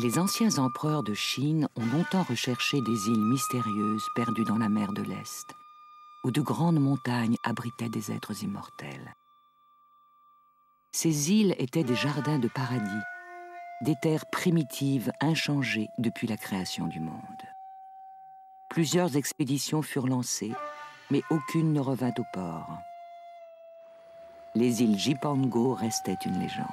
Les anciens empereurs de Chine ont longtemps recherché des îles mystérieuses perdues dans la mer de l'Est, où de grandes montagnes abritaient des êtres immortels. Ces îles étaient des jardins de paradis, des terres primitives inchangées depuis la création du monde. Plusieurs expéditions furent lancées, mais aucune ne revint au port. Les îles Jipango restaient une légende.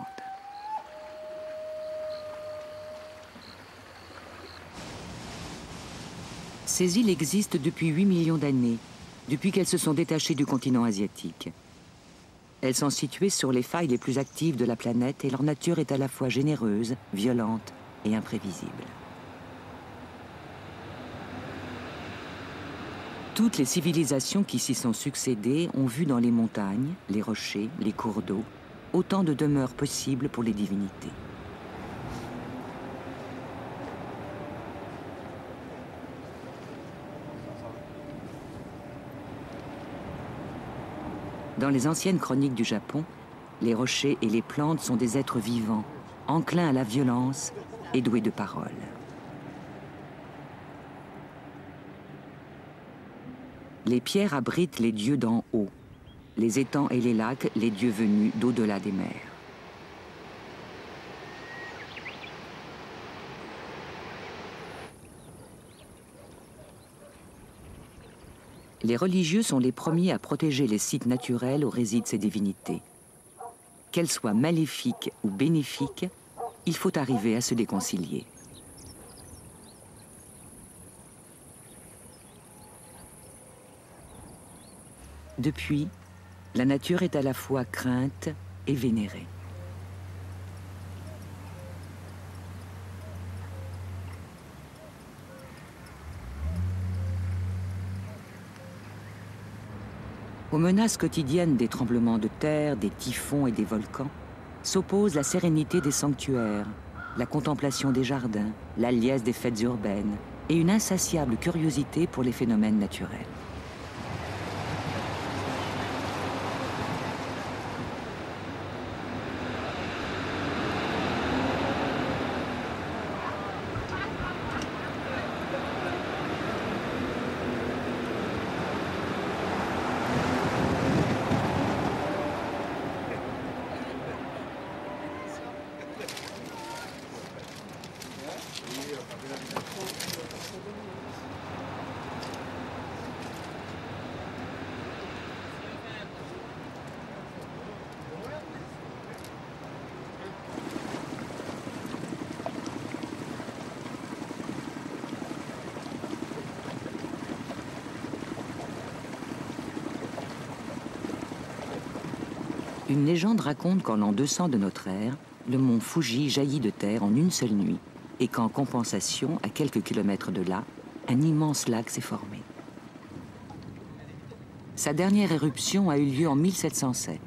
Ces îles existent depuis 8 millions d'années, depuis qu'elles se sont détachées du continent asiatique. Elles sont situées sur les failles les plus actives de la planète et leur nature est à la fois généreuse, violente et imprévisible. Toutes les civilisations qui s'y sont succédées ont vu dans les montagnes, les rochers, les cours d'eau, autant de demeures possibles pour les divinités. Dans les anciennes chroniques du Japon, les rochers et les plantes sont des êtres vivants, enclins à la violence et doués de parole. Les pierres abritent les dieux d'en haut, les étangs et les lacs, les dieux venus d'au-delà des mers. Les religieux sont les premiers à protéger les sites naturels où résident ces divinités. Qu'elles soient maléfiques ou bénéfiques, il faut arriver à se déconcilier. Depuis, la nature est à la fois crainte et vénérée. Aux menaces quotidiennes des tremblements de terre, des typhons et des volcans, s'oppose la sérénité des sanctuaires, la contemplation des jardins, la liesse des fêtes urbaines et une insatiable curiosité pour les phénomènes naturels. Une légende raconte qu'en l'an 200 de notre ère, le mont Fuji jaillit de terre en une seule nuit et qu'en compensation, à quelques kilomètres de là, un immense lac s'est formé. Sa dernière éruption a eu lieu en 1707.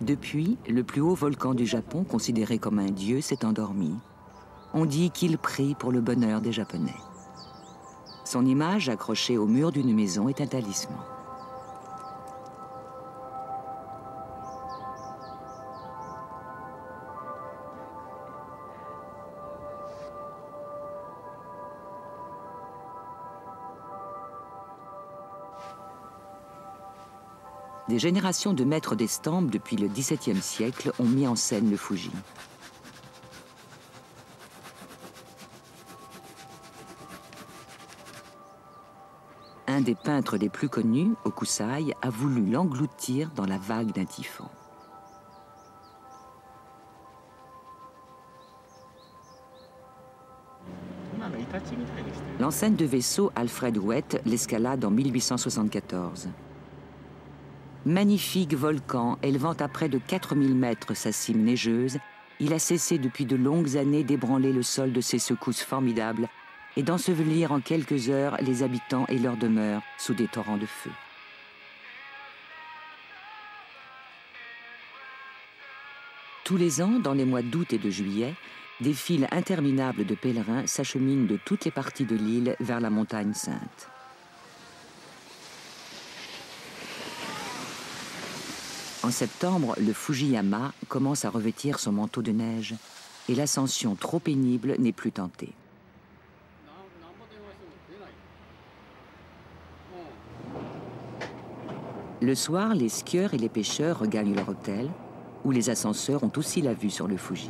Depuis, le plus haut volcan du Japon, considéré comme un dieu, s'est endormi. On dit qu'il prie pour le bonheur des Japonais. Son image, accrochée au mur d'une maison, est un talisman. Des générations de maîtres d'estampes depuis le XVIIe siècle ont mis en scène le Fuji. Un des peintres les plus connus, Hokusai, a voulu l'engloutir dans la vague d'un typhon. L'enseigne de vaisseau Alfred Wett l'escalade en 1874. Magnifique volcan élevant à près de 4000 mètres sa cime neigeuse, il a cessé depuis de longues années d'ébranler le sol de ses secousses formidables et d'ensevelir en quelques heures les habitants et leurs demeures sous des torrents de feu. Tous les ans, dans les mois d'août et de juillet, des files interminables de pèlerins s'acheminent de toutes les parties de l'île vers la montagne sainte. En septembre, le Fujiyama commence à revêtir son manteau de neige et l'ascension trop pénible n'est plus tentée. Le soir, les skieurs et les pêcheurs regagnent leur hôtel, où les ascenseurs ont aussi la vue sur le Fuji.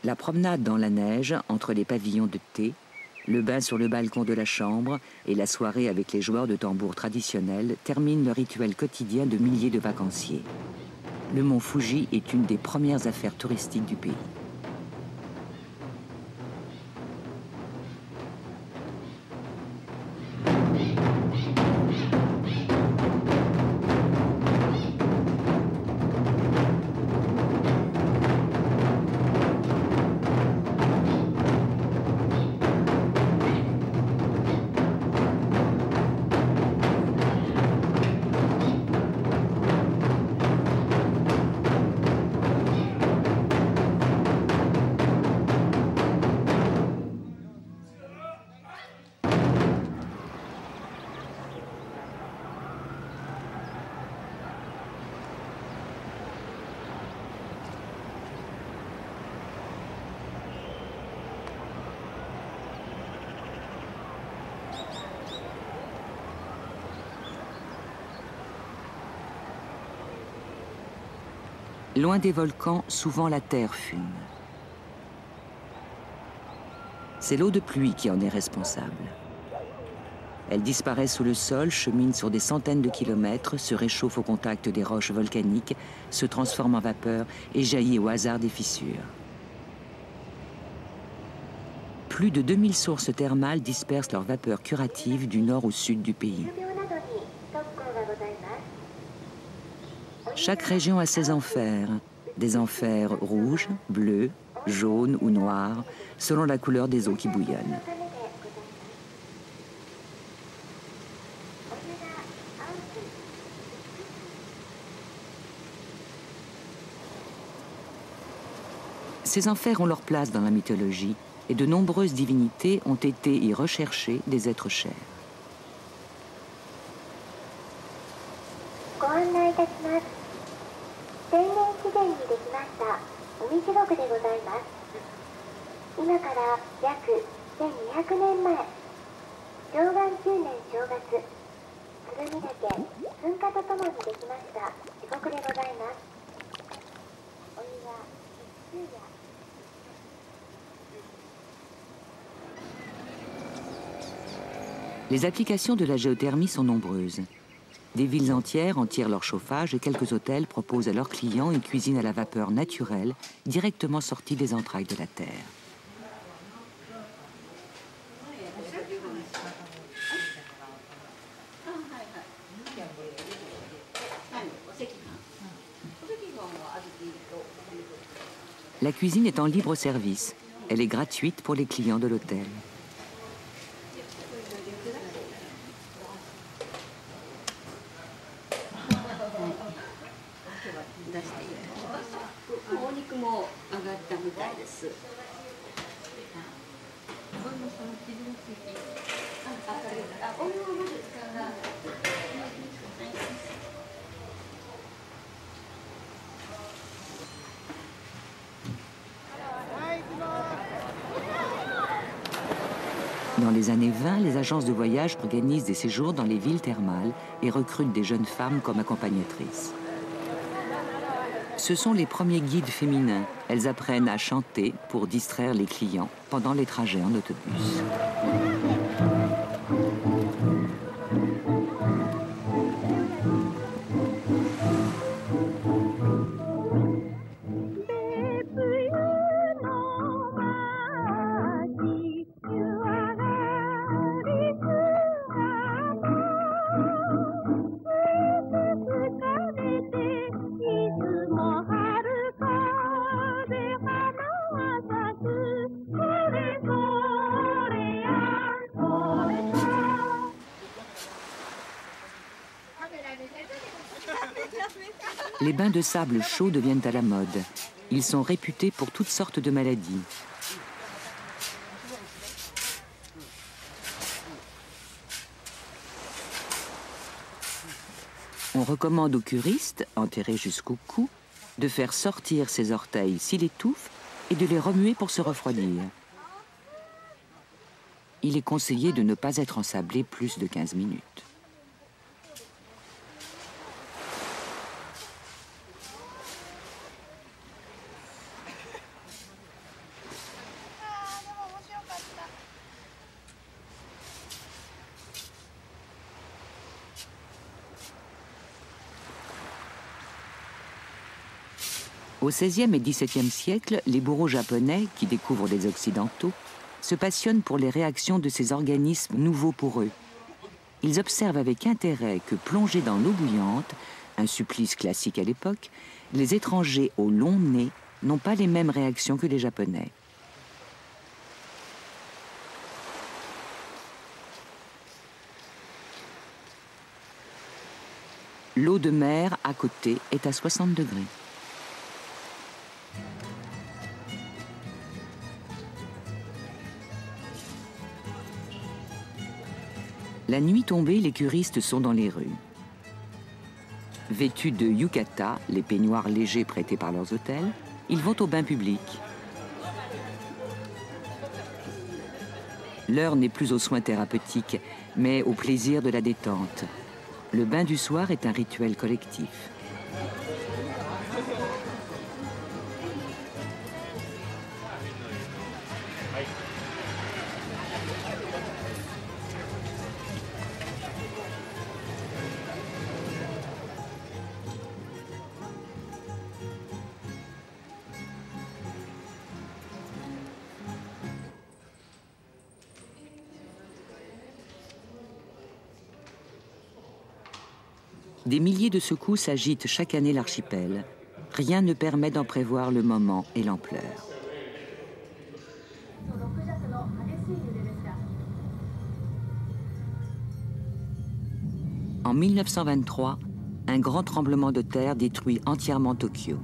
La promenade dans la neige entre les pavillons de thé, le bain sur le balcon de la chambre et la soirée avec les joueurs de tambour traditionnels terminent le rituel quotidien de milliers de vacanciers. Le mont Fuji est une des premières affaires touristiques du pays. Loin des volcans, souvent la terre fume. C'est l'eau de pluie qui en est responsable. Elle disparaît sous le sol, chemine sur des centaines de kilomètres, se réchauffe au contact des roches volcaniques, se transforme en vapeur et jaillit au hasard des fissures. Plus de 2000 sources thermales dispersent leurs vapeurs curatives du nord au sud du pays. Chaque région a ses enfers, des enfers rouges, bleus, jaunes ou noirs, selon la couleur des eaux qui bouillonnent. Ces enfers ont leur place dans la mythologie et de nombreuses divinités ont été y rechercher des êtres chers. Les applications de la géothermie sont nombreuses. Des villes entières en tirent leur chauffage et quelques hôtels proposent à leurs clients une cuisine à la vapeur naturelle, directement sortie des entrailles de la terre. La cuisine est en libre service. Elle est gratuite pour les clients de l'hôtel. Dans les années 20, les agences de voyage organisent des séjours dans les villes thermales et recrutent des jeunes femmes comme accompagnatrices. Ce sont les premiers guides féminins. Elles apprennent à chanter pour distraire les clients pendant les trajets en autobus. Les bains de sable chaud deviennent à la mode. Ils sont réputés pour toutes sortes de maladies. On recommande aux curistes, enterrés jusqu'au cou, de faire sortir ses orteils s'il étouffe et de les remuer pour se refroidir. Il est conseillé de ne pas être ensablé plus de 15 minutes. Au XVIe et XVIIe siècle, les bourreaux japonais, qui découvrent des Occidentaux, se passionnent pour les réactions de ces organismes nouveaux pour eux. Ils observent avec intérêt que, plongés dans l'eau bouillante, un supplice classique à l'époque, les étrangers au long nez n'ont pas les mêmes réactions que les Japonais. L'eau de mer, à côté, est à 60 degrés. La nuit tombée, les curistes sont dans les rues. Vêtus de yukata, les peignoirs légers prêtés par leurs hôtels, ils vont au bain public. L'heure n'est plus aux soins thérapeutiques, mais au plaisir de la détente. Le bain du soir est un rituel collectif. Des milliers de secousses agitent chaque année l'archipel. Rien ne permet d'en prévoir le moment et l'ampleur. En 1923, un grand tremblement de terre détruit entièrement Tokyo.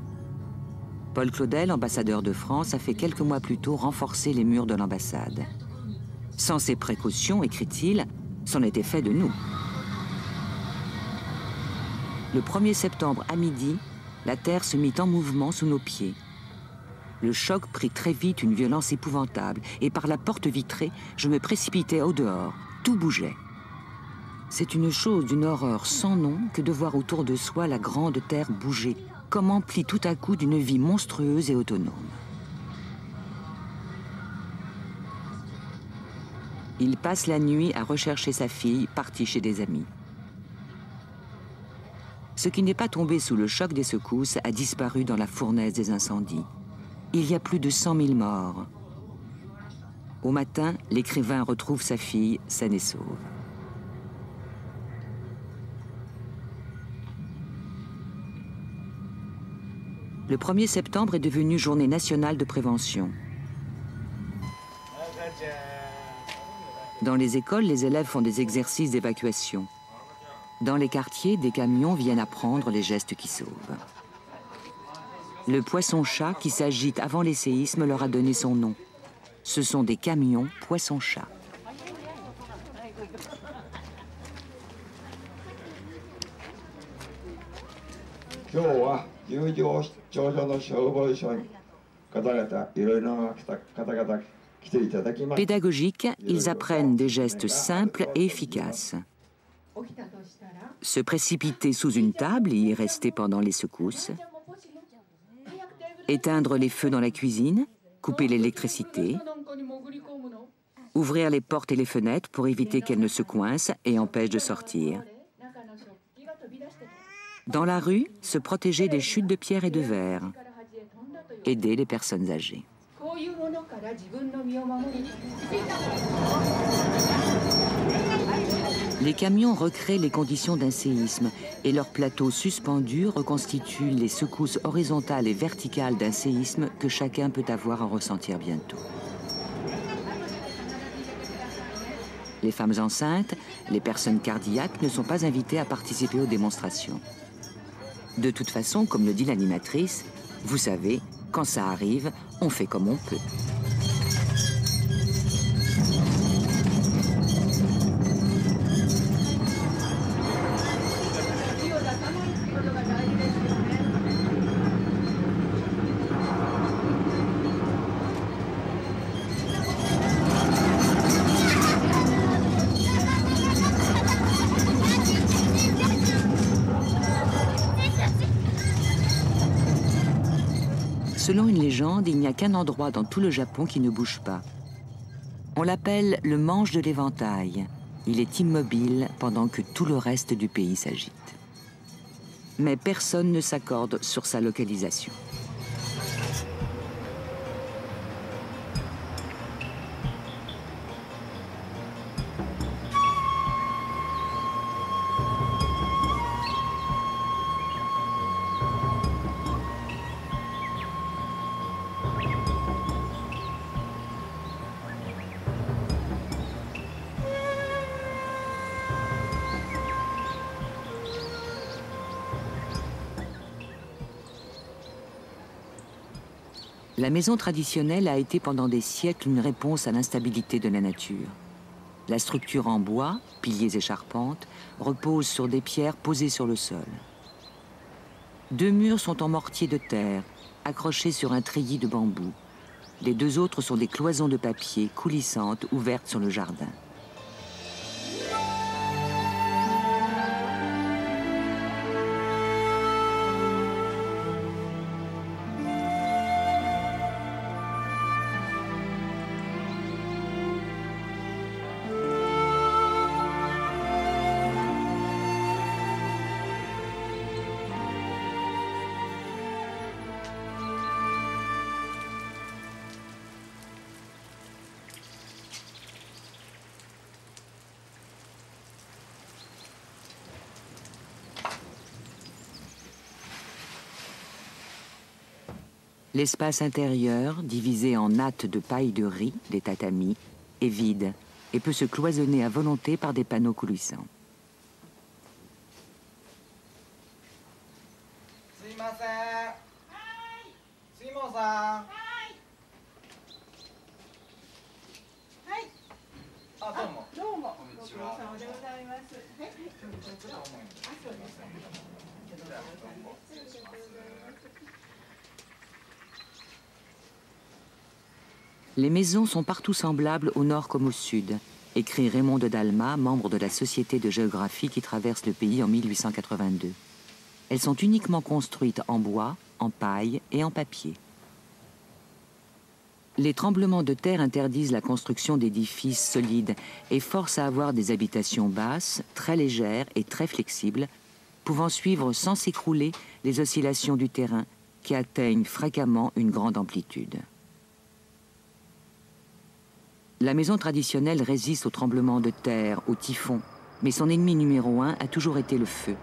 Paul Claudel, ambassadeur de France, a fait quelques mois plus tôt renforcer les murs de l'ambassade. Sans ces précautions, écrit-il, c'en était fait de nous. Le 1er septembre à midi, la terre se mit en mouvement sous nos pieds. Le choc prit très vite une violence épouvantable et par la porte vitrée, je me précipitais au dehors. Tout bougeait. C'est une chose d'une horreur sans nom que de voir autour de soi la grande terre bouger, comme emplie tout à coup d'une vie monstrueuse et autonome. Il passe la nuit à rechercher sa fille, partie chez des amis. Ce qui n'est pas tombé sous le choc des secousses a disparu dans la fournaise des incendies. Il y a plus de 100 000 morts. Au matin, l'écrivain retrouve sa fille saine et sauve. Le 1er septembre est devenu journée nationale de prévention. Dans les écoles, les élèves font des exercices d'évacuation. Dans les quartiers, des camions viennent apprendre les gestes qui sauvent. Le poisson-chat qui s'agite avant les séismes leur a donné son nom. Ce sont des camions poisson-chat. Pédagogiques, ils apprennent des gestes simples et efficaces. Se précipiter sous une table et y rester pendant les secousses. Éteindre les feux dans la cuisine, couper l'électricité. Ouvrir les portes et les fenêtres pour éviter qu'elles ne se coincent et empêchent de sortir. Dans la rue, se protéger des chutes de pierres et de verre. Aider les personnes âgées. Les camions recréent les conditions d'un séisme et leurs plateaux suspendus reconstituent les secousses horizontales et verticales d'un séisme que chacun peut avoir à ressentir bientôt. Les femmes enceintes, les personnes cardiaques ne sont pas invitées à participer aux démonstrations. De toute façon, comme le dit l'animatrice, vous savez, quand ça arrive, on fait comme on peut. Selon une légende, il n'y a qu'un endroit dans tout le Japon qui ne bouge pas. On l'appelle le manche de l'éventail. Il est immobile pendant que tout le reste du pays s'agite. Mais personne ne s'accorde sur sa localisation. La maison traditionnelle a été pendant des siècles une réponse à l'instabilité de la nature. La structure en bois, piliers et charpentes, repose sur des pierres posées sur le sol. 2 murs sont en mortier de terre, accrochés sur un treillis de bambou. Les 2 autres sont des cloisons de papier coulissantes ouvertes sur le jardin. L'espace intérieur, divisé en nattes de paille de riz, des tatamis, est vide et peut se cloisonner à volonté par des panneaux coulissants. Les maisons sont partout semblables au nord comme au sud, écrit Raymond de Dalma, membre de la Société de géographie qui traverse le pays en 1882. Elles sont uniquement construites en bois, en paille et en papier. Les tremblements de terre interdisent la construction d'édifices solides et forcent à avoir des habitations basses, très légères et très flexibles, pouvant suivre sans s'écrouler les oscillations du terrain qui atteignent fréquemment une grande amplitude. La maison traditionnelle résiste aux tremblements de terre, aux typhons, mais son ennemi numéro 1 a toujours été le feu.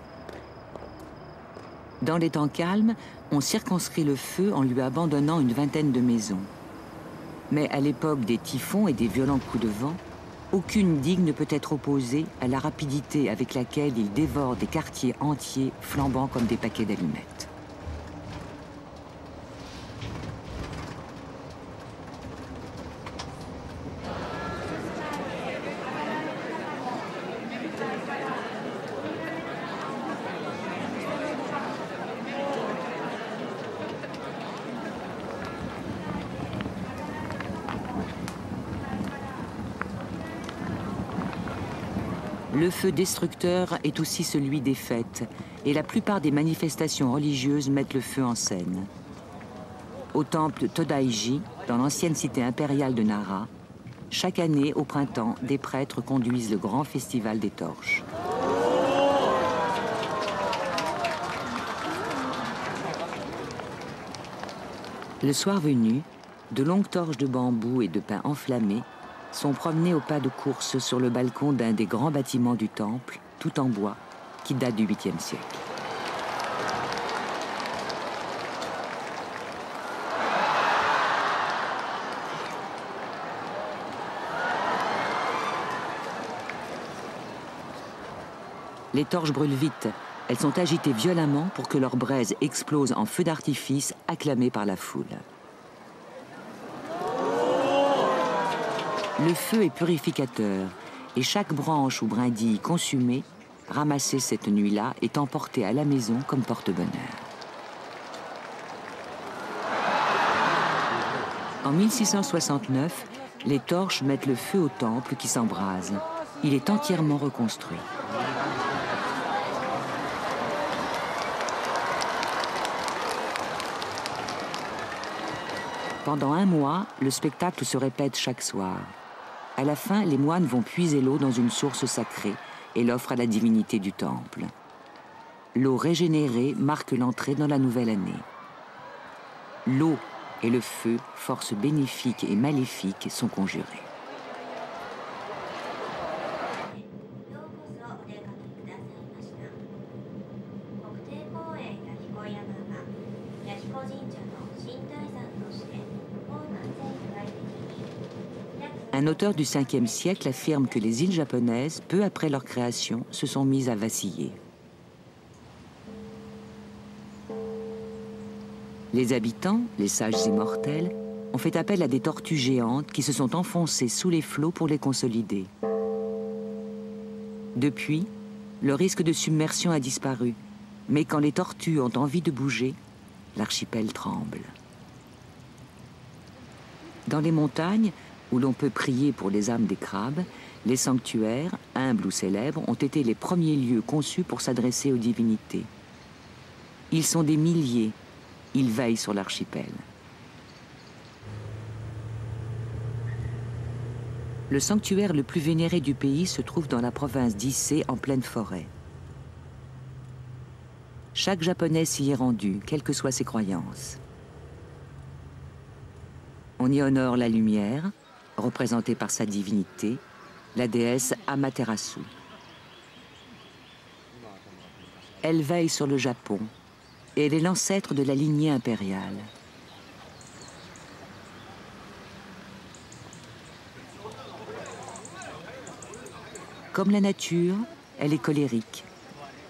Dans les temps calmes, on circonscrit le feu en lui abandonnant une vingtaine de maisons. Mais à l'époque des typhons et des violents coups de vent, aucune digue ne peut être opposée à la rapidité avec laquelle il dévore des quartiers entiers flambant comme des paquets d'allumettes. Le feu destructeur est aussi celui des fêtes, et la plupart des manifestations religieuses mettent le feu en scène. Au temple Todaiji, dans l'ancienne cité impériale de Nara, chaque année, au printemps, des prêtres conduisent le grand festival des torches. Le soir venu, de longues torches de bambou et de pin enflammés sont promenés au pas de course sur le balcon d'un des grands bâtiments du temple, tout en bois, qui date du 8e siècle. Les torches brûlent vite. Elles sont agitées violemment pour que leur braise explose en feu d'artifice acclamé par la foule. Le feu est purificateur et chaque branche ou brindille consumée, ramassée cette nuit-là, est emportée à la maison comme porte-bonheur. En 1669, les torches mettent le feu au temple qui s'embrase. Il est entièrement reconstruit. Pendant un mois, le spectacle se répète chaque soir. À la fin, les moines vont puiser l'eau dans une source sacrée et l'offrent à la divinité du temple. L'eau régénérée marque l'entrée dans la nouvelle année. L'eau et le feu, forces bénéfiques et maléfiques, sont conjurés. Un auteur du 5e siècle affirme que les îles japonaises, peu après leur création, se sont mises à vaciller. Les habitants, les sages immortels, ont fait appel à des tortues géantes qui se sont enfoncées sous les flots pour les consolider. Depuis, le risque de submersion a disparu, mais quand les tortues ont envie de bouger, l'archipel tremble. Dans les montagnes, où l'on peut prier pour les âmes des crabes, les sanctuaires, humbles ou célèbres, ont été les premiers lieux conçus pour s'adresser aux divinités. Ils sont des milliers, ils veillent sur l'archipel. Le sanctuaire le plus vénéré du pays se trouve dans la province d'Issé, en pleine forêt. Chaque Japonais s'y est rendu, quelles que soient ses croyances. On y honore la lumière, représentée par sa divinité, la déesse Amaterasu. Elle veille sur le Japon et elle est l'ancêtre de la lignée impériale. Comme la nature, elle est colérique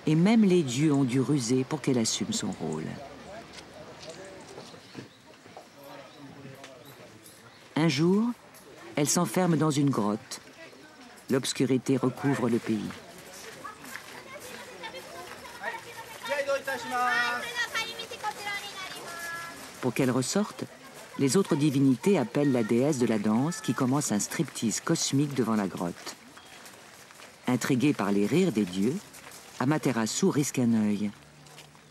et même les dieux ont dû ruser pour qu'elle assume son rôle. Un jour, elle s'enferme dans une grotte. L'obscurité recouvre le pays. Pour qu'elle ressorte, les autres divinités appellent la déesse de la danse qui commence un striptease cosmique devant la grotte. Intriguée par les rires des dieux, Amaterasu risque un œil.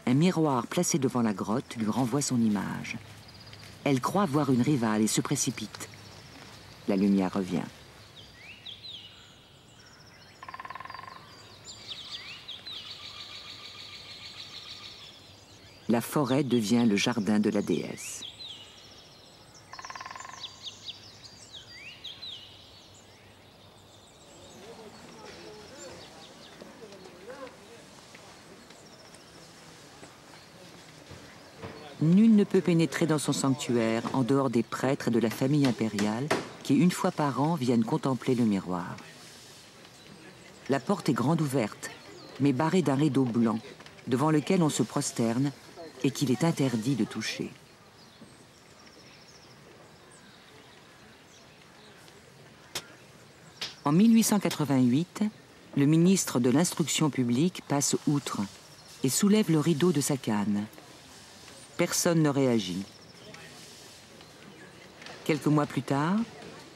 Un miroir placé devant la grotte lui renvoie son image. Elle croit voir une rivale et se précipite. La lumière revient. La forêt devient le jardin de la déesse. Nul ne peut pénétrer dans son sanctuaire en dehors des prêtres et de la famille impériale qui, une fois par an, viennent contempler le miroir. La porte est grande ouverte, mais barrée d'un rideau blanc, devant lequel on se prosterne et qu'il est interdit de toucher. En 1888, le ministre de l'Instruction publique passe outre et soulève le rideau de sa canne. Personne ne réagit. Quelques mois plus tard,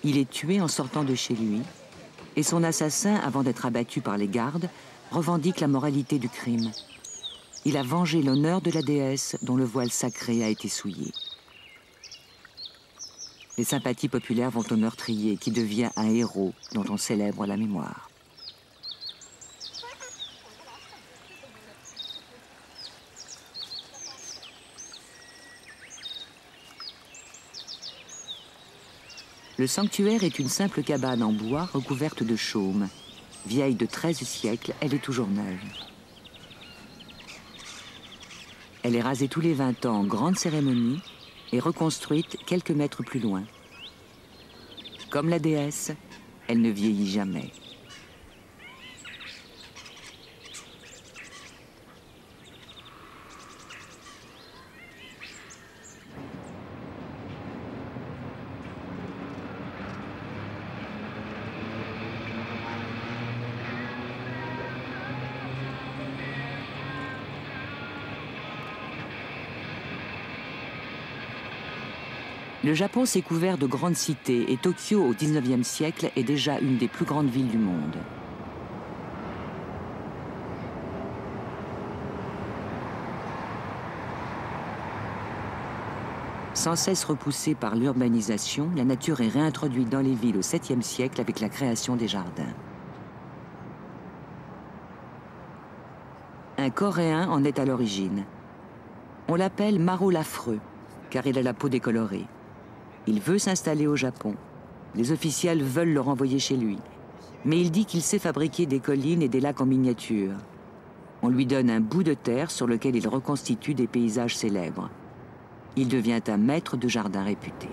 il est tué en sortant de chez lui et son assassin, avant d'être abattu par les gardes, revendique la moralité du crime. Il a vengé l'honneur de la déesse dont le voile sacré a été souillé. Les sympathies populaires vont au meurtrier qui devient un héros dont on célèbre la mémoire. Le sanctuaire est une simple cabane en bois recouverte de chaume. Vieille de 13 siècles, elle est toujours neuve. Elle est rasée tous les 20 ans en grande cérémonie et reconstruite quelques mètres plus loin. Comme la déesse, elle ne vieillit jamais. Le Japon s'est couvert de grandes cités et Tokyo, au XIXe siècle, est déjà une des plus grandes villes du monde. Sans cesse repoussée par l'urbanisation, la nature est réintroduite dans les villes au 7e siècle avec la création des jardins. Un Coréen en est à l'origine. On l'appelle Maro l'affreux, car il a la peau décolorée. Il veut s'installer au Japon. Les officiels veulent le renvoyer chez lui. Mais il dit qu'il sait fabriquer des collines et des lacs en miniature. On lui donne un bout de terre sur lequel il reconstitue des paysages célèbres. Il devient un maître de jardin réputé.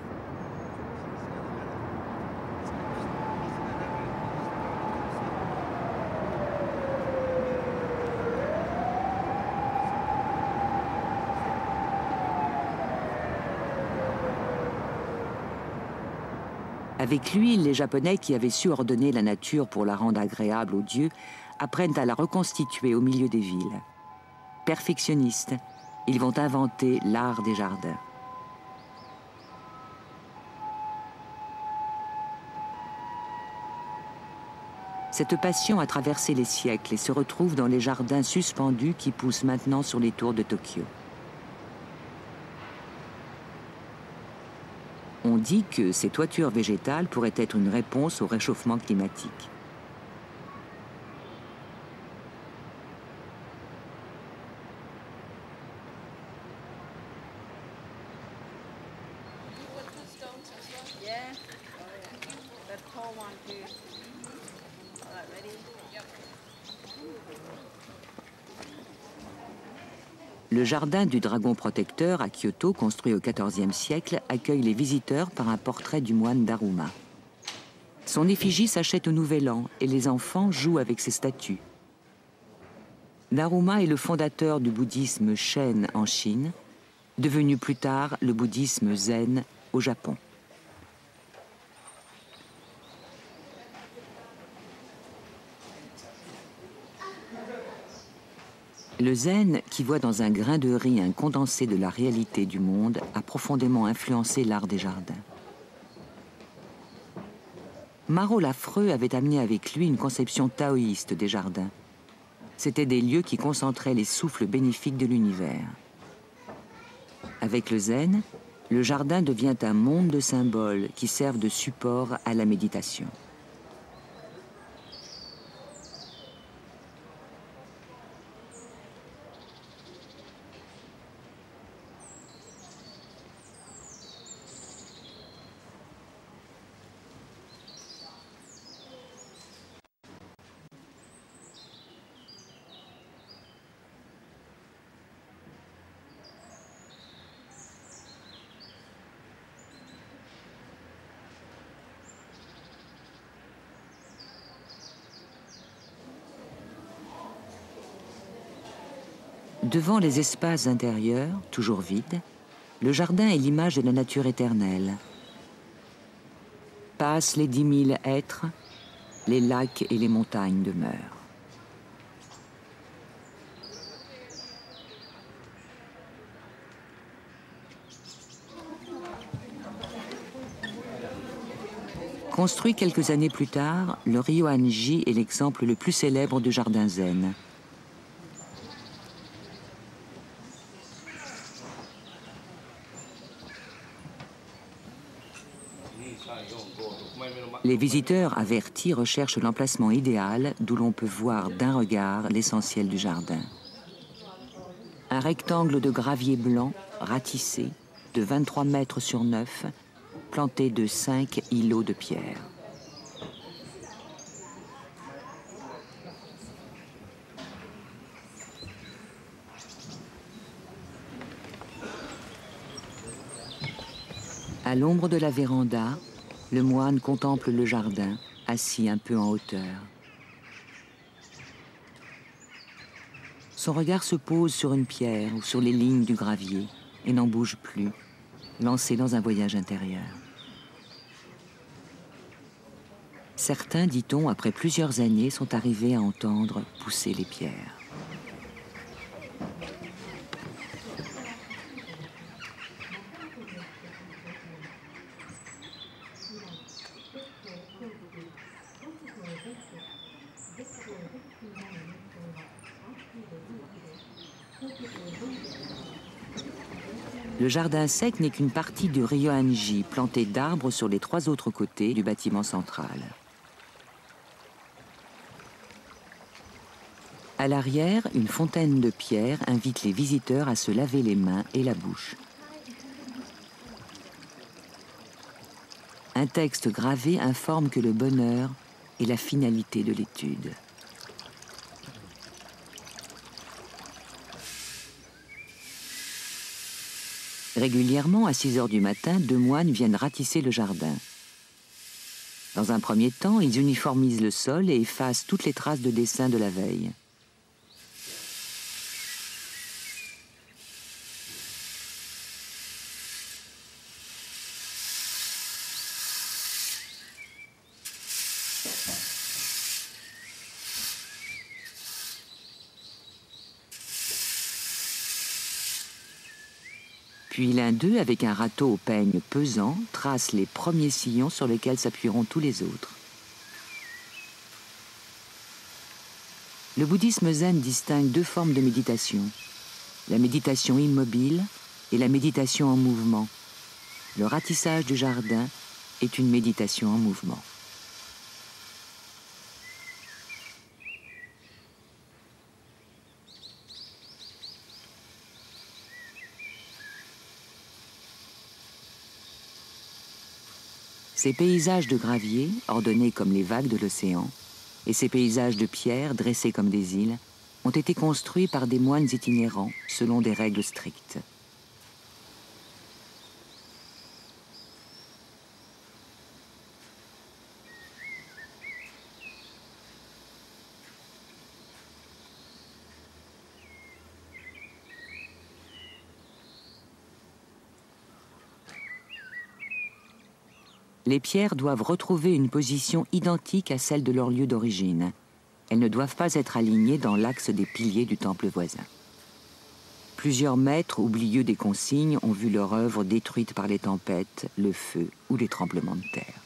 Avec lui, les Japonais qui avaient su ordonner la nature pour la rendre agréable aux dieux apprennent à la reconstituer au milieu des villes. Perfectionnistes, ils vont inventer l'art des jardins. Cette passion a traversé les siècles et se retrouve dans les jardins suspendus qui poussent maintenant sur les tours de Tokyo. On dit que ces toitures végétales pourraient être une réponse au réchauffement climatique. Le jardin du dragon protecteur à Kyoto, construit au XIVe siècle, accueille les visiteurs par un portrait du moine Daruma. Son effigie s'achète au Nouvel An et les enfants jouent avec ses statues. Daruma est le fondateur du bouddhisme Shen en Chine, devenu plus tard le bouddhisme zen au Japon. Le zen, qui voit dans un grain de riz un condensé de la réalité du monde, a profondément influencé l'art des jardins. Maro l'affreux avait amené avec lui une conception taoïste des jardins. C'étaient des lieux qui concentraient les souffles bénéfiques de l'univers. Avec le zen, le jardin devient un monde de symboles qui servent de support à la méditation. Devant les espaces intérieurs, toujours vides, le jardin est l'image de la nature éternelle. Passent les 10 000 êtres, les lacs et les montagnes demeurent. Construit quelques années plus tard, le Ryoan-ji est l'exemple le plus célèbre de jardin zen. Les visiteurs avertis recherchent l'emplacement idéal d'où l'on peut voir d'un regard l'essentiel du jardin. Un rectangle de gravier blanc, ratissé, de 23 mètres sur 9, planté de 5 îlots de pierre. À l'ombre de la véranda, le moine contemple le jardin, assis un peu en hauteur. Son regard se pose sur une pierre ou sur les lignes du gravier et n'en bouge plus, lancé dans un voyage intérieur. Certains, dit-on, après plusieurs années, sont arrivés à entendre pousser les pierres. Le jardin sec n'est qu'une partie du ryoanji, planté d'arbres sur les 3 autres côtés du bâtiment central. À l'arrière, une fontaine de pierre invite les visiteurs à se laver les mains et la bouche. Un texte gravé informe que le bonheur est la finalité de l'étude. Régulièrement, à 6 heures du matin, 2 moines viennent ratisser le jardin. Dans un premier temps, ils uniformisent le sol et effacent toutes les traces de dessin de la veille. Puis l'un d'eux, avec un râteau au peigne pesant, trace les premiers sillons sur lesquels s'appuieront tous les autres. Le bouddhisme zen distingue 2 formes de méditation, la méditation immobile et la méditation en mouvement. Le ratissage du jardin est une méditation en mouvement. Ces paysages de gravier, ordonnés comme les vagues de l'océan, et ces paysages de pierre, dressés comme des îles, ont été construits par des moines itinérants, selon des règles strictes. Les pierres doivent retrouver une position identique à celle de leur lieu d'origine. Elles ne doivent pas être alignées dans l'axe des piliers du temple voisin. Plusieurs maîtres oublieux des consignes ont vu leur œuvre détruite par les tempêtes, le feu ou les tremblements de terre.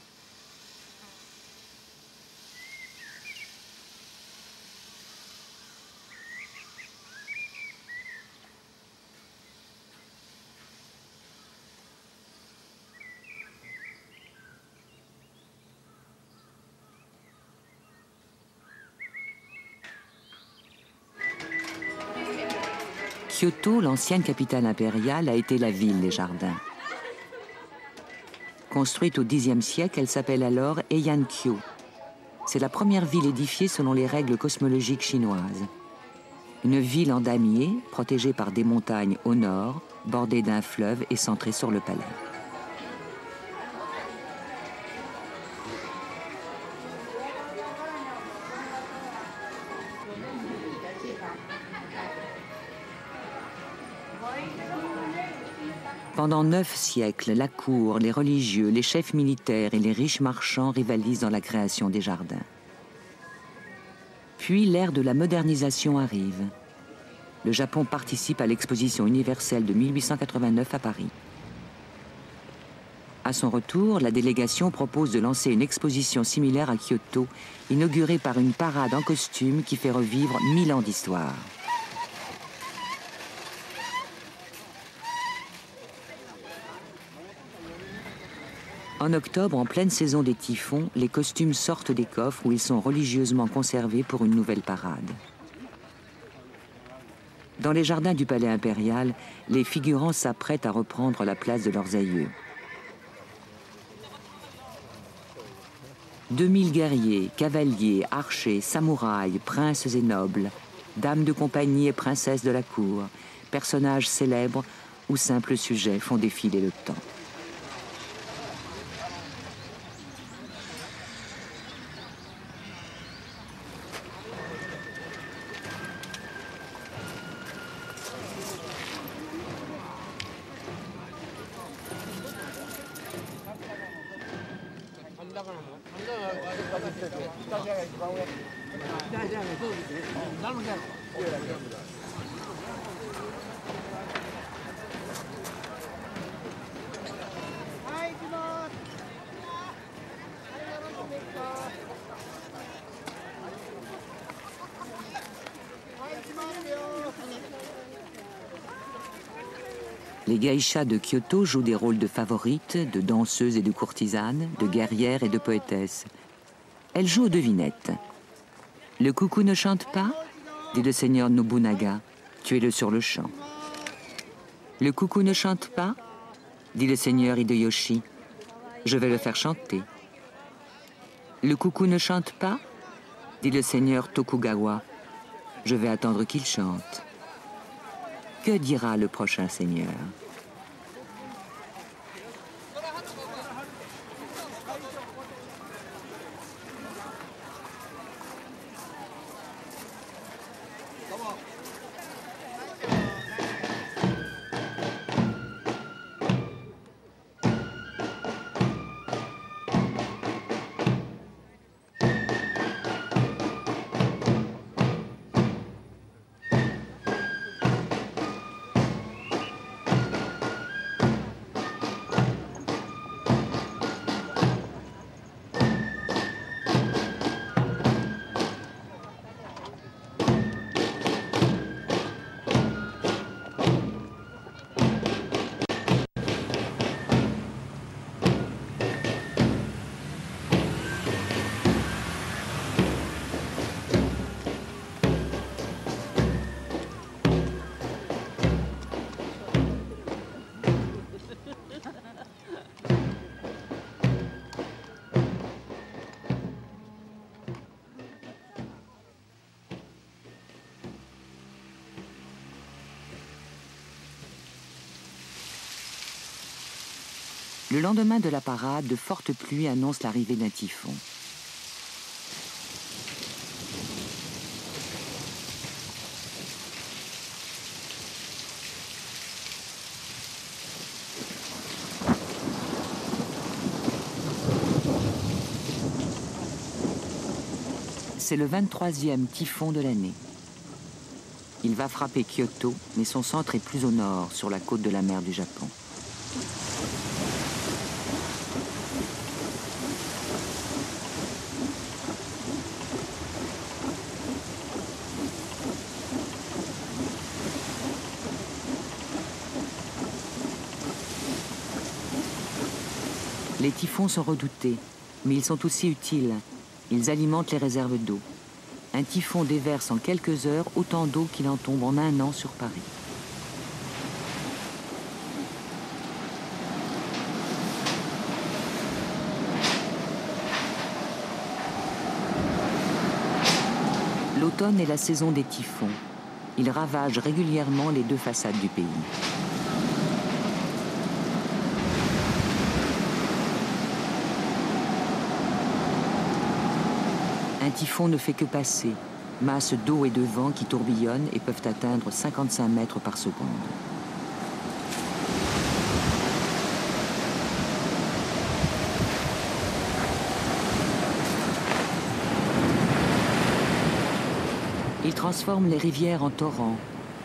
Kyoto, l'ancienne capitale impériale, a été la ville des jardins. Construite au Xe siècle, elle s'appelle alors Heian-kyo. C'est la première ville édifiée selon les règles cosmologiques chinoises. Une ville en damier, protégée par des montagnes au nord, bordée d'un fleuve et centrée sur le palais. Pendant 9 siècles, la cour, les religieux, les chefs militaires et les riches marchands rivalisent dans la création des jardins. Puis l'ère de la modernisation arrive. Le Japon participe à l'exposition universelle de 1889 à Paris. À son retour, la délégation propose de lancer une exposition similaire à Kyoto, inaugurée par une parade en costume qui fait revivre 1000 ans d'histoire. En octobre, en pleine saison des typhons, les costumes sortent des coffres où ils sont religieusement conservés pour une nouvelle parade. Dans les jardins du palais impérial, les figurants s'apprêtent à reprendre la place de leurs aïeux. 2000 guerriers, cavaliers, archers, samouraïs, princes et nobles, dames de compagnie et princesses de la cour, personnages célèbres ou simples sujets font défiler le temps. Les geishas de Kyoto jouent des rôles de favorites, de danseuses et de courtisanes, de guerrières et de poétesses. Elles jouent aux devinettes. Le coucou ne chante pas, dit le seigneur Nobunaga, tuez-le sur le champ. Le coucou ne chante pas, dit le seigneur Hideyoshi, je vais le faire chanter. Le coucou ne chante pas, dit le seigneur Tokugawa, je vais attendre qu'il chante. Que dira le prochain seigneur? Le lendemain de la parade, de fortes pluies annoncent l'arrivée d'un typhon. C'est le 23e typhon de l'année. Il va frapper Kyoto, mais son centre est plus au nord, sur la côte de la mer du Japon. Les typhons sont redoutés, mais ils sont aussi utiles. Ils alimentent les réserves d'eau. Un typhon déverse en quelques heures autant d'eau qu'il en tombe en un an sur Paris. L'automne est la saison des typhons. Ils ravagent régulièrement les deux façades du pays. Un typhon ne fait que passer, masse d'eau et de vent qui tourbillonnent et peuvent atteindre 55 mètres par seconde. Ils transforment les rivières en torrents,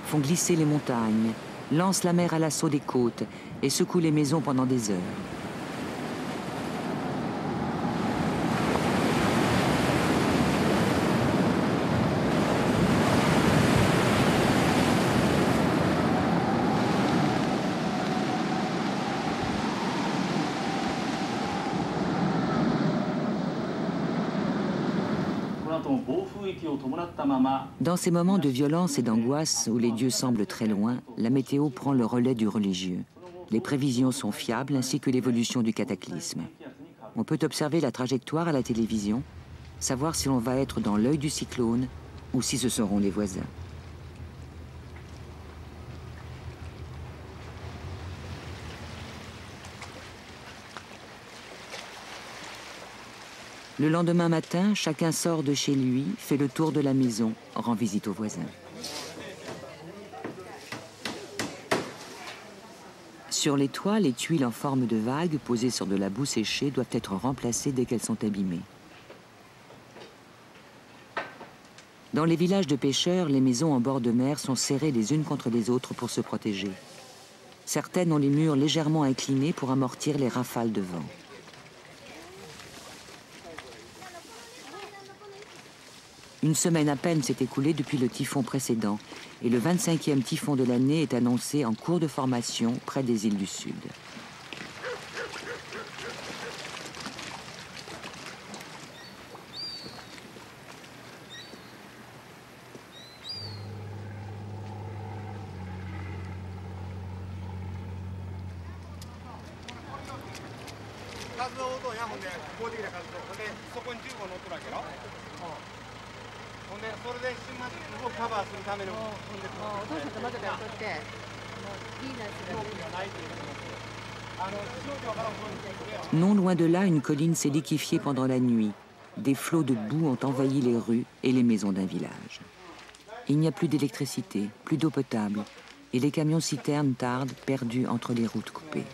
font glisser les montagnes, lancent la mer à l'assaut des côtes et secouent les maisons pendant des heures. Dans ces moments de violence et d'angoisse où les dieux semblent très loin, la météo prend le relais du religieux. Les prévisions sont fiables ainsi que l'évolution du cataclysme. On peut observer la trajectoire à la télévision, savoir si l'on va être dans l'œil du cyclone ou si ce seront les voisins. Le lendemain matin, chacun sort de chez lui, fait le tour de la maison, rend visite aux voisins. Sur les toits, les tuiles en forme de vagues posées sur de la boue séchée doivent être remplacées dès qu'elles sont abîmées. Dans les villages de pêcheurs, les maisons en bord de mer sont serrées les unes contre les autres pour se protéger. Certaines ont les murs légèrement inclinés pour amortir les rafales de vent. Une semaine à peine s'est écoulée depuis le typhon précédent et le 25e typhon de l'année est annoncé en cours de formation près des îles du Sud. Non loin de là, une colline s'est liquéfiée pendant la nuit. Des flots de boue ont envahi les rues et les maisons d'un village. Il n'y a plus d'électricité, plus d'eau potable, et les camions-citernes tardent, perdus entre les routes coupées.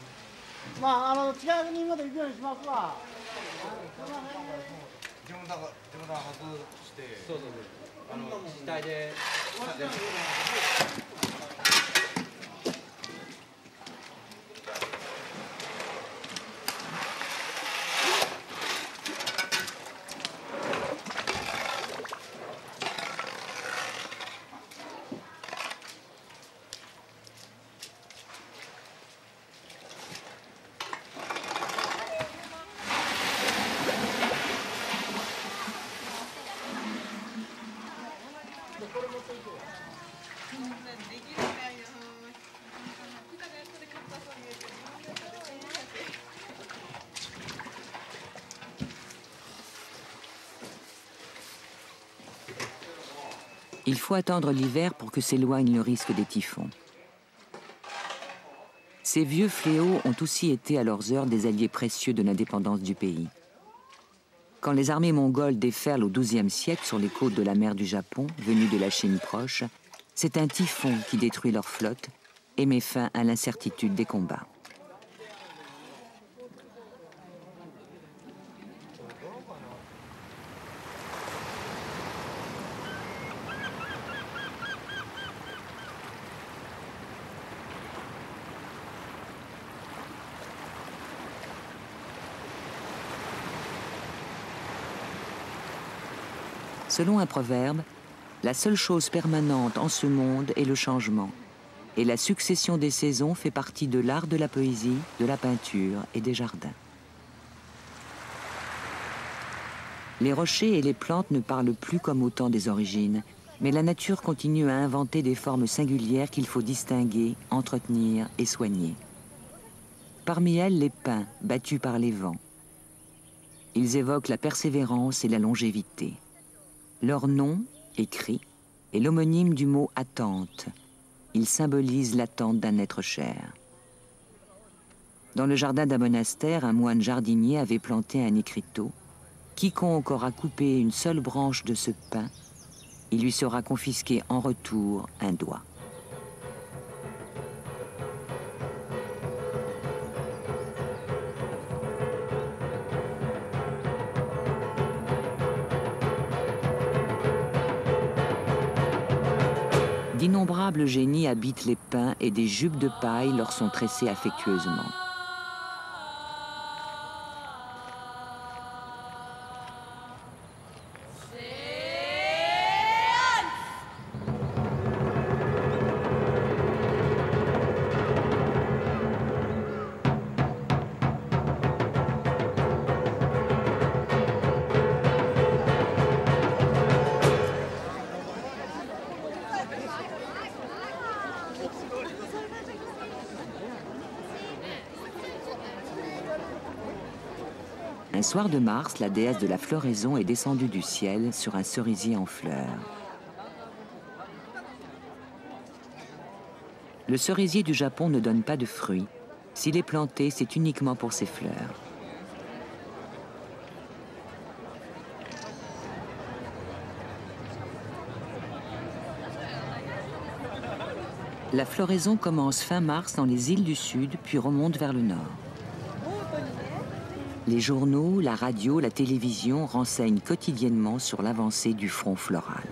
Il faut attendre l'hiver pour que s'éloigne le risque des typhons. Ces vieux fléaux ont aussi été à leurs heures des alliés précieux de l'indépendance du pays. Quand les armées mongoles déferlent au XIIe siècle sur les côtes de la mer du Japon, venues de la Chine proche, c'est un typhon qui détruit leur flotte et met fin à l'incertitude des combats. Selon un proverbe, la seule chose permanente en ce monde est le changement. Et la succession des saisons fait partie de l'art de la poésie, de la peinture et des jardins. Les rochers et les plantes ne parlent plus comme au temps des origines, mais la nature continue à inventer des formes singulières qu'il faut distinguer, entretenir et soigner. Parmi elles, les pins, battus par les vents. Ils évoquent la persévérance et la longévité. Leur nom, écrit, est l'homonyme du mot « attente ». Il symbolise l'attente d'un être cher. Dans le jardin d'un monastère, un moine jardinier avait planté un écriteau. Quiconque aura coupé une seule branche de ce pin, il lui sera confisqué en retour un doigt. D'innombrables génies habitent les pins et des jupes de paille leur sont tressées affectueusement. Un soir de mars, la déesse de la floraison est descendue du ciel sur un cerisier en fleurs. Le cerisier du Japon ne donne pas de fruits. S'il est planté, c'est uniquement pour ses fleurs. La floraison commence fin mars dans les îles du Sud, puis remonte vers le nord. Les journaux, la radio, la télévision renseignent quotidiennement sur l'avancée du front floral.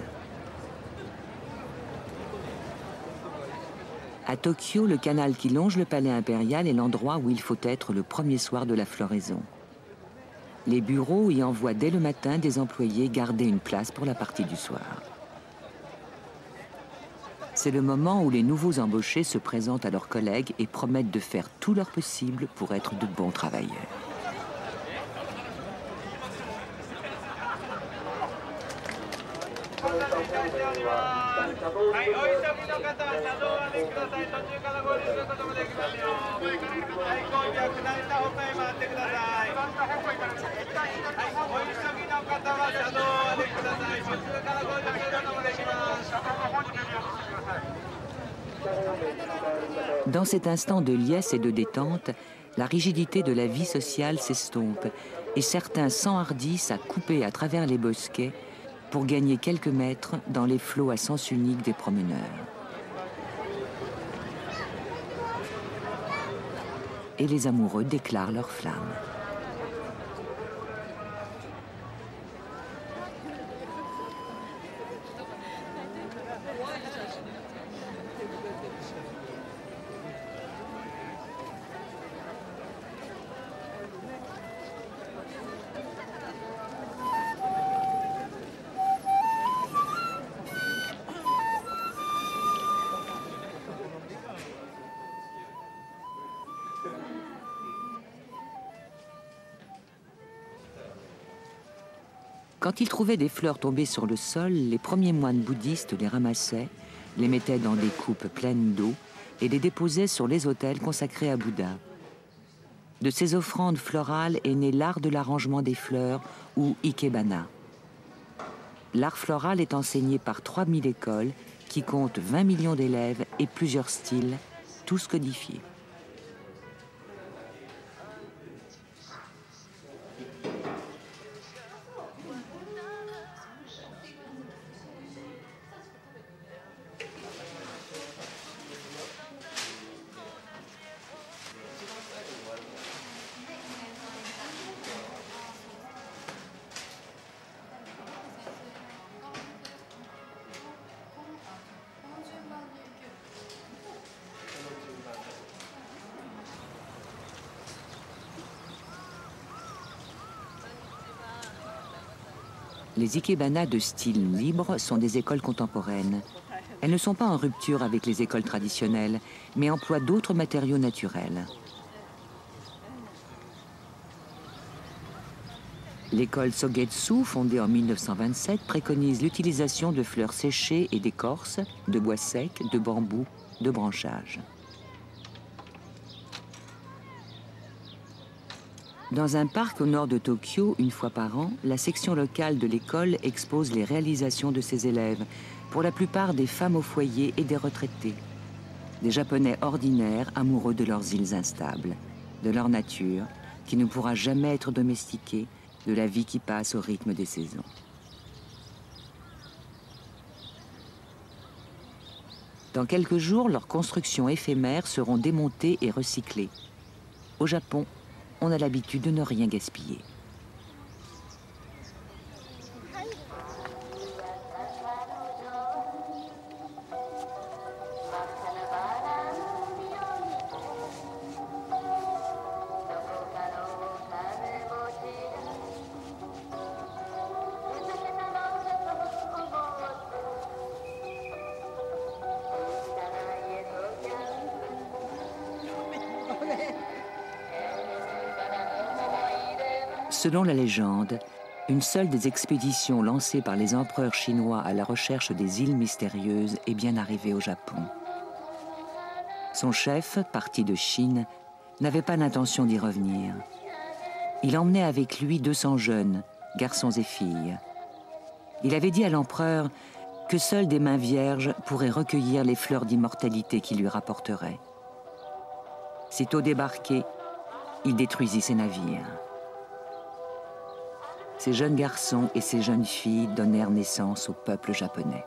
À Tokyo, le canal qui longe le palais impérial est l'endroit où il faut être le premier soir de la floraison. Les bureaux y envoient dès le matin des employés garder une place pour la partie du soir. C'est le moment où les nouveaux embauchés se présentent à leurs collègues et promettent de faire tout leur possible pour être de bons travailleurs. Dans cet instant de liesse et de détente, la rigidité de la vie sociale s'estompe et certains s'enhardissent à couper à travers les bosquets pour gagner quelques mètres dans les flots à sens unique des promeneurs. Et les amoureux déclarent leur flamme. Quand ils trouvaient des fleurs tombées sur le sol, les premiers moines bouddhistes les ramassaient, les mettaient dans des coupes pleines d'eau et les déposaient sur les autels consacrés à Bouddha. De ces offrandes florales est né l'art de l'arrangement des fleurs, ou ikebana. L'art floral est enseigné par 3000 écoles qui comptent 20 millions d'élèves et plusieurs styles, tous codifiés. Les ikebana de style libre sont des écoles contemporaines. Elles ne sont pas en rupture avec les écoles traditionnelles, mais emploient d'autres matériaux naturels. L'école Sogetsu, fondée en 1927, préconise l'utilisation de fleurs séchées et d'écorces, de bois sec, de bambou, de branchages. Dans un parc au nord de Tokyo, une fois par an, la section locale de l'école expose les réalisations de ses élèves, pour la plupart des femmes au foyer et des retraités. Des Japonais ordinaires, amoureux de leurs îles instables, de leur nature, qui ne pourra jamais être domestiquée, de la vie qui passe au rythme des saisons. Dans quelques jours, leurs constructions éphémères seront démontées et recyclées. Au Japon, on a l'habitude de ne rien gaspiller. Selon la légende, une seule des expéditions lancées par les empereurs chinois à la recherche des îles mystérieuses est bien arrivée au Japon. Son chef, parti de Chine, n'avait pas l'intention d'y revenir. Il emmenait avec lui 200 jeunes, garçons et filles. Il avait dit à l'empereur que seules des mains vierges pourraient recueillir les fleurs d'immortalité qu'il lui rapporterait. Sitôt débarqué, il détruisit ses navires. Ces jeunes garçons et ces jeunes filles donnèrent naissance au peuple japonais.